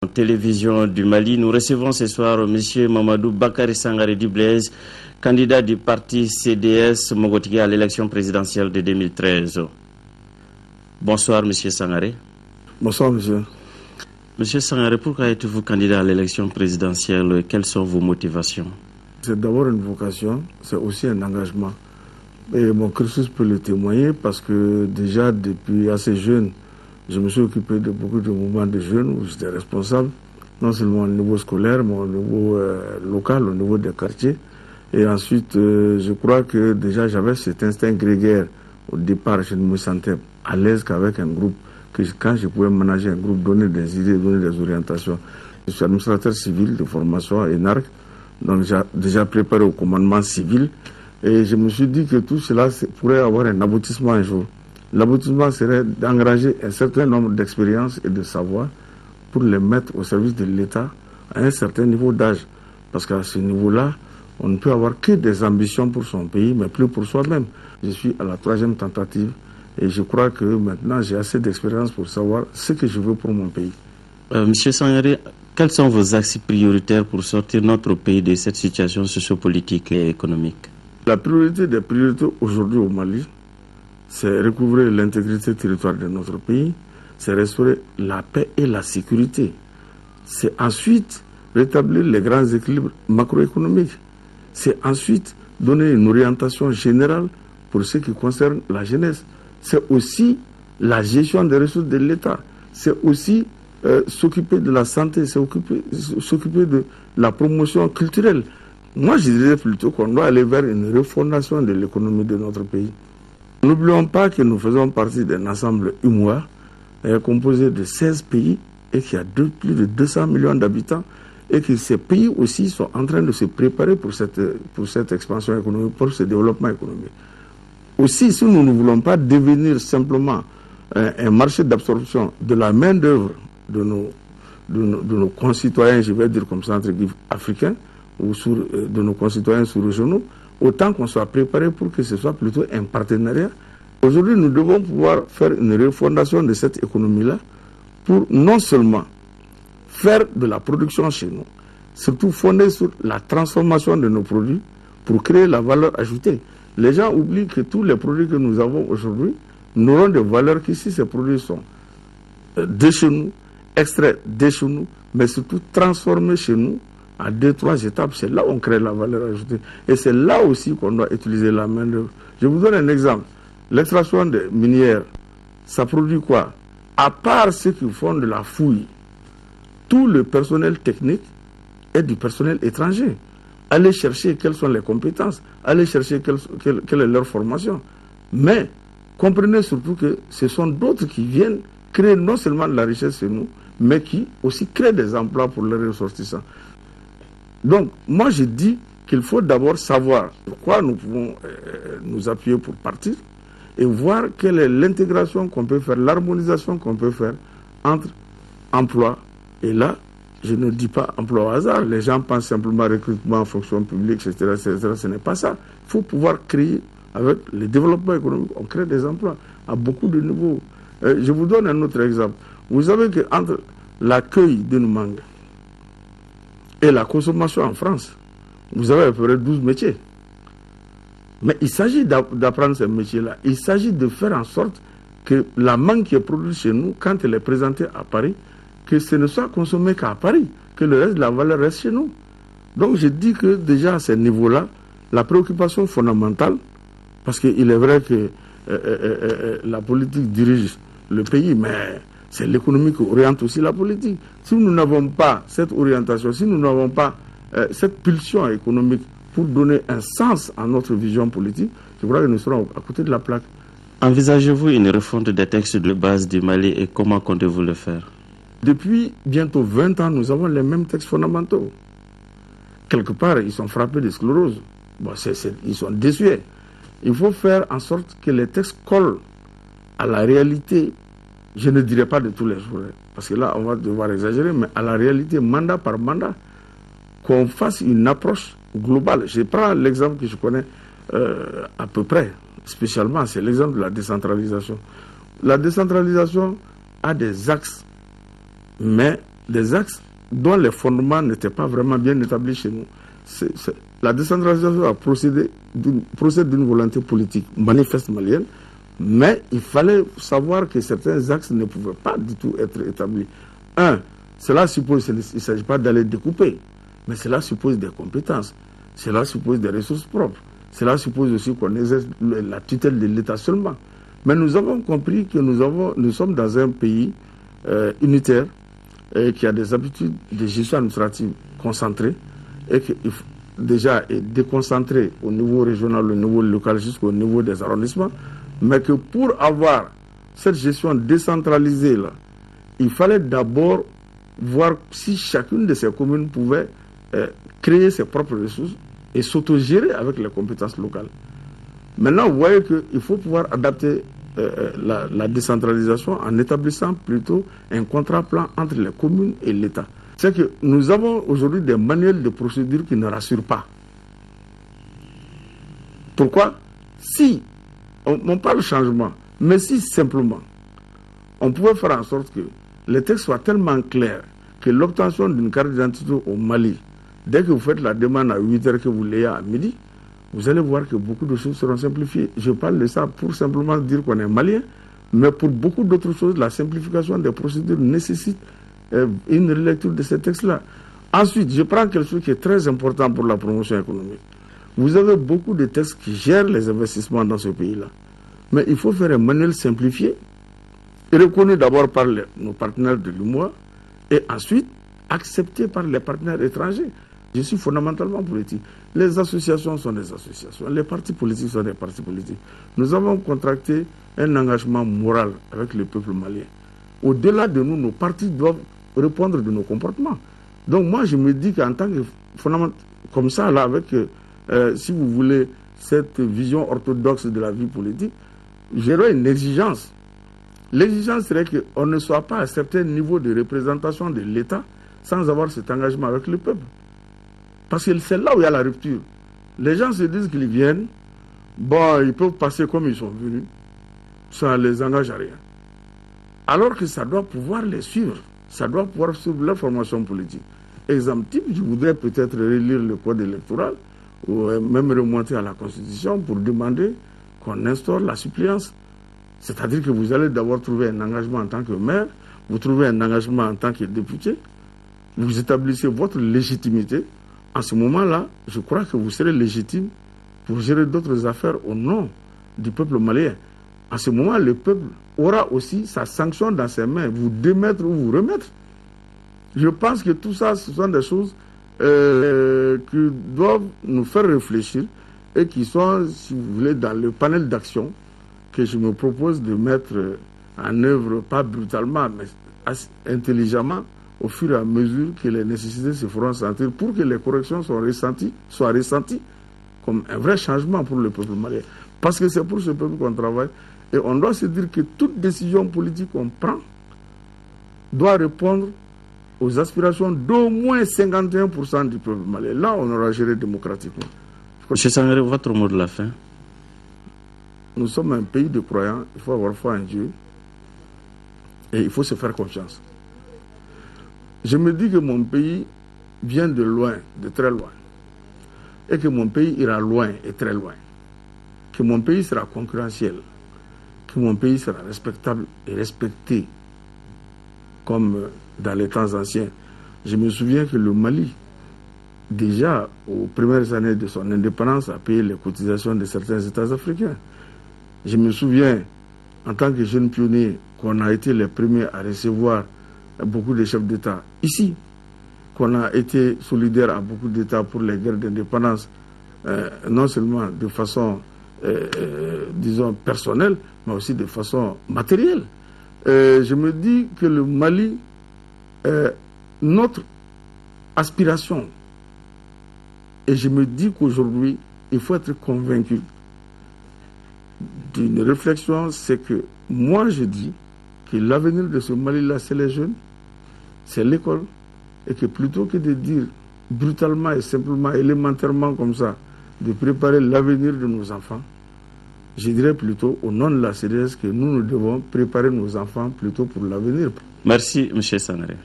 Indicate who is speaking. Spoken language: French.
Speaker 1: En télévision du Mali, nous recevons ce soir M. Mamadou Bakary Sangaré Blaise, candidat du parti CDS Mogotigue à l'élection présidentielle de 2013. Bonsoir M. Sangaré.
Speaker 2: Bonsoir monsieur.
Speaker 1: Monsieur Sangaré, pourquoi êtes-vous candidat à l'élection présidentielle? Quelles sont vos motivations?
Speaker 2: C'est d'abord une vocation, c'est aussi un engagement. Et mon cursus peut le témoigner parce que déjà depuis assez jeune, je me suis occupé de beaucoup de mouvements de jeunes où j'étais responsable, non seulement au niveau scolaire, mais au niveau local, au niveau des quartiers. Et ensuite, je crois que déjà j'avais cet instinct grégaire. Au départ, je ne me sentais à l'aise qu'avec un groupe, que quand je pouvais manager un groupe, donner des idées, donner des orientations. Je suis administrateur civil de formation à ENARC, donc j'ai déjà préparé au commandement civil. Et je me suis dit que tout cela pourrait avoir un aboutissement un jour. L'aboutissement serait d'engager un certain nombre d'expériences et de savoir pour les mettre au service de l'État à un certain niveau d'âge. Parce qu'à ce niveau-là, on ne peut avoir que des ambitions pour son pays, mais plus pour soi-même. Je suis à la 3e tentative et je crois que maintenant j'ai assez d'expérience pour savoir ce que je veux pour mon pays.
Speaker 1: Monsieur Sangaré, quels sont vos axes prioritaires pour sortir notre pays de cette situation sociopolitique et économique?
Speaker 2: La priorité des priorités aujourd'hui au Mali, c'est recouvrer l'intégrité territoriale de notre pays, c'est restaurer la paix et la sécurité. C'est ensuite rétablir les grands équilibres macroéconomiques. C'est ensuite donner une orientation générale pour ce qui concerne la jeunesse. C'est aussi la gestion des ressources de l'État. C'est aussi s'occuper de la santé, s'occuper de la promotion culturelle. Moi, je dirais plutôt qu'on doit aller vers une refondation de l'économie de notre pays. N'oublions pas que nous faisons partie d'un ensemble UMOA composé de 16 pays et qui a plus de 200 millions d'habitants et que ces pays aussi sont en train de se préparer pour cette expansion économique, pour ce développement économique. Aussi, si nous ne voulons pas devenir simplement un marché d'absorption de la main-d'œuvre de nos concitoyens, je vais dire comme ça, entre guillemets, africains, ou de nos concitoyens sous-régionaux, autant qu'on soit préparé pour que ce soit plutôt un partenariat. Aujourd'hui, nous devons pouvoir faire une refondation de cette économie-là pour non seulement faire de la production chez nous, surtout fondée sur la transformation de nos produits pour créer la valeur ajoutée. Les gens oublient que tous les produits que nous avons aujourd'hui n'auront de valeur que si ces produits sont de chez nous, extraits de chez nous, mais surtout transformés chez nous à 2-3 étapes. C'est là où on crée la valeur ajoutée. Et c'est là aussi qu'on doit utiliser la main-d'œuvre. Je vous donne un exemple. L'extraction des minières, ça produit quoi? À part ceux qui font de la fouille, tout le personnel technique est du personnel étranger. Allez chercher quelles sont les compétences, allez chercher quelle est leur formation. Mais comprenez surtout que ce sont d'autres qui viennent créer non seulement de la richesse chez nous, mais qui aussi créent des emplois pour les ressortissants. Donc, moi je dis qu'il faut d'abord savoir sur quoi nous pouvons nous appuyer pour partir et voir quelle est l'intégration qu'on peut faire, l'harmonisation qu'on peut faire entre emploi. Et là, je ne dis pas emploi au hasard. Les gens pensent simplement recrutement, fonction publique, etc. Ce n'est pas ça. Il faut pouvoir créer, avec le développement économique, on crée des emplois à beaucoup de niveaux. Je vous donne un autre exemple. Vous savez qu'entre l'accueil d'une mangue et la consommation en France, vous avez à peu près 12 métiers. Mais il s'agit d'apprendre ces métiers-là. Il s'agit de faire en sorte que la mangue qui est produite chez nous, quand elle est présentée à Paris, que ce ne soit consommé qu'à Paris, que le reste de la valeur reste chez nous. Donc je dis que déjà à ce niveau-là, la préoccupation fondamentale, parce qu'il est vrai que la politique dirige le pays, mais c'est l'économie qui oriente aussi la politique. Si nous n'avons pas cette orientation, si nous n'avons pas cette pulsion économique pour donner un sens à notre vision politique, je crois que nous serons à côté de la plaque.
Speaker 1: Envisagez-vous une refonte des textes de base du Mali et comment comptez-vous le faire?
Speaker 2: Depuis bientôt 20 ans, nous avons les mêmes textes fondamentaux. Quelque part, ils sont frappés de sclérose. Bon, ils sont désuets. Il faut faire en sorte que les textes collent à la réalité, je ne dirais pas de tous les jours, parce que là, on va devoir exagérer, mais à la réalité, mandat par mandat, qu'on fasse une approche globale. Je prends l'exemple que je connais à peu près, spécialement, c'est l'exemple de la décentralisation. La décentralisation a des axes, mais des axes dont les fondements n'étaient pas vraiment bien établis chez nous. La décentralisation a procédé d'une volonté politique manifeste malienne, mais il fallait savoir que certains axes ne pouvaient pas du tout être établis. Cela suppose qu'il ne s'agit pas d'aller découper, mais cela suppose des compétences, cela suppose des ressources propres, cela suppose aussi qu'on exerce la tutelle de l'État seulement. Mais nous avons compris que nous sommes dans un pays unitaire qui a des habitudes de gestion administrative concentrées et qui déjà est déconcentré au niveau régional, au niveau local jusqu'au niveau des arrondissements, mais que pour avoir cette gestion décentralisée là, il fallait d'abord voir si chacune de ces communes pouvait créer ses propres ressources et s'autogérer avec les compétences locales. Maintenant, vous voyez qu'il faut pouvoir adapter la décentralisation en établissant plutôt un contrat-plan entre les communes et l'État. C'est que nous avons aujourd'hui des manuels de procédure qui ne rassurent pas. Pourquoi? Si on parle de changement, mais si simplement on pouvait faire en sorte que les textes soient tellement clairs que l'obtention d'une carte d'identité au Mali, dès que vous faites la demande à 8 h, que vous l'ayez à midi, vous allez voir que beaucoup de choses seront simplifiées. Je parle de ça pour simplement dire qu'on est malien, mais pour beaucoup d'autres choses, la simplification des procédures nécessite une relecture de ces textes-là. Ensuite, je prends quelque chose qui est très important pour la promotion économique. Vous avez beaucoup de textes qui gèrent les investissements dans ce pays-là. Mais il faut faire un manuel simplifié, reconnu d'abord par nos partenaires de l'UMOA, et ensuite accepté par les partenaires étrangers. Je suis fondamentalement politique. Les associations sont des associations, les partis politiques sont des partis politiques. Nous avons contracté un engagement moral avec le peuple malien. Au-delà de nous, nos partis doivent répondre de nos comportements. Donc moi, je me dis qu'en tant que fondamental, comme ça, là, avec, si vous voulez, cette vision orthodoxe de la vie politique, j'aurais une exigence. L'exigence serait qu'on ne soit pas à un certain niveau de représentation de l'État sans avoir cet engagement avec le peuple. Parce que c'est là où il y a la rupture. Les gens se disent qu'ils viennent, bon, ils peuvent passer comme ils sont venus, ça ne les engage à rien. Alors que ça doit pouvoir les suivre, ça doit pouvoir suivre leur formation politique. Exemple type, je voudrais peut-être relire le code électoral, ou même remonter à la Constitution pour demander qu'on instaure la suppléance. C'est-à-dire que vous allez d'abord trouver un engagement en tant que maire, vous trouvez un engagement en tant que député, vous établissez votre légitimité. En ce moment-là, je crois que vous serez légitime pour gérer d'autres affaires au nom du peuple malien. En ce moment, le peuple aura aussi sa sanction dans ses mains, vous démettre ou vous remettre. Je pense que tout ça, ce sont des choses qui doivent nous faire réfléchir et qui sont, si vous voulez, dans le panel d'action que je me propose de mettre en œuvre, pas brutalement, mais intelligemment, au fur et à mesure que les nécessités se feront sentir pour que les corrections soient ressenties comme un vrai changement pour le peuple malien. Parce que c'est pour ce peuple qu'on travaille. Et on doit se dire que toute décision politique qu'on prend doit répondre aux aspirations d'au moins 51% du peuple malien. Là, on aura géré démocratiquement.
Speaker 1: M. Sangaré, votre mot de la fin?
Speaker 2: Nous sommes un pays de croyants, il faut avoir foi en Dieu et il faut se faire confiance. Je me dis que mon pays vient de loin, de très loin, et que mon pays ira loin et très loin, que mon pays sera concurrentiel, que mon pays sera respectable et respecté, comme dans les temps anciens. Je me souviens que le Mali, déjà aux premières années de son indépendance, a payé les cotisations de certains États africains. Je me souviens, en tant que jeune pionnier, qu'on a été les premiers à recevoir beaucoup de chefs d'État ici, qu'on a été solidaire à beaucoup d'États pour les guerres d'indépendance, non seulement de façon, disons, personnelle, mais aussi de façon matérielle. Je me dis que le Mali, notre aspiration, et je me dis qu'aujourd'hui, il faut être convaincu d'une réflexion, c'est que moi je dis que l'avenir de ce Mali-là, c'est les jeunes, c'est l'école, et que plutôt que de dire brutalement et simplement, élémentairement comme ça, de préparer l'avenir de nos enfants, je dirais plutôt au nom de la CDS que nous devons préparer nos enfants plutôt pour l'avenir.
Speaker 1: Merci, M. Sangaré.